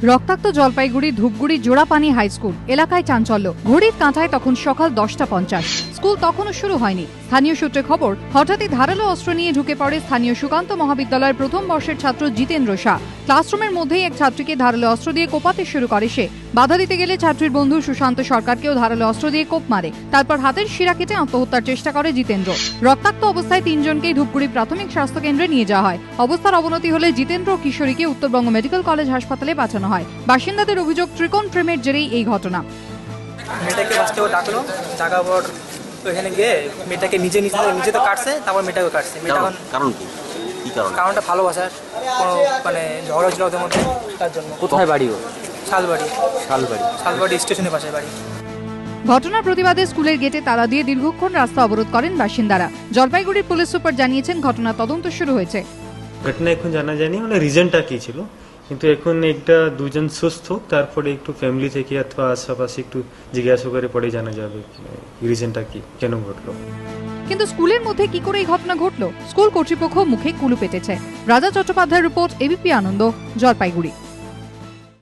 রক্তাক্ত Jalpaiguri Dhupguri Jorapani high school এলাকায় চাঞ্চল্য। ঘড়ির কাঁটায় তখন সকাল 10:50। স্কুল তখনও শুরু হয়নি। স্থানীয় সূত্রে খবর, হঠাৎই ধারালো অস্ত্র নিয়ে ঢুকে পড়ে স্থানীয় সুকান্ত মহাবিদ্যালয়ের প্রথম বর্ষের ছাত্র জিতেন্দ্র শাহ। ক্লাসরুমের মধ্যেই এক ছাত্রীকে ধারালো অস্ত্র দিয়ে কোপাতে শুরু করে সে। বাধা দিতে গেলে ছাত্রীর বন্ধু সুশান্ত সরকারকেও ধারালো অস্ত্র দিয়ে কোপ মারে। তারপর হাতের শিরা কেটে আত্মহত্যার চেষ্টা করে জিতেন্দ্র। রক্তাক্ত অবস্থায় তিনজনকেই ধূপগুড়ি প্রাথমিক স্বাস্থ্য কেন্দ্রে নিয়ে যাওয়া হয়। অবস্থার অবনতি হলে জিতেন্দ্র ও কিশোরীকে উত্তরবঙ্গ মেডিকেল কলেজ হাসপাতালে পাঠানো হয়। বাসিন্দাদের অভিযোগ, ত্রিকোণ প্রেমের জেরেই এই ঘটনা। মেয়েটাকে বাঁচতেও ডাকলো, ডাকার পর ওইখানে গিয়ে মেয়েটাকে নিজে তো কাটছে, তারপর মেয়েটাকে কাটছে। কারণ কি? কারণটা ভালোবাসার কোনো মানে ঝগড়া হয়েছিল ওদের মধ্যে, তার জন্য। কোথায় বাড়ি ও? শালবাড়ি স্টেশনের পাশে বাড়ি। ঘটনার প্রতিবাদে স্কুলের গেটে তালা দিয়ে দীর্ঘক্ষণ রাস্তা অবরোধ করেন বাসিন্দারা। জলপাইগুড়ির পুলিশ সুপার জানিয়েছেন, ঘটনা তদন্ত শুরু হয়েছে। ঘটনা এখন জানা যায়নি, মানে রিজনটা কি ছিল, কিন্তু এখন একটা দুজন সুস্থ, তারপরে একটু ফ্যামিলি থেকে অথবা আশেপাশে একটু জিজ্ঞাসা করে পরে জানা যাবে রিজনটা কি, কেন ঘটলো। কিন্তু স্কুলের মধ্যে কি করে এই ঘটনা ঘটলো, স্কুল কর্তৃপক্ষ মুখে কুলু পেটেছে। রাজা চট্টোপাধ্যায়ের রিপোর্ট, এবিপি আনন্দ, জলপাইগুড়ি।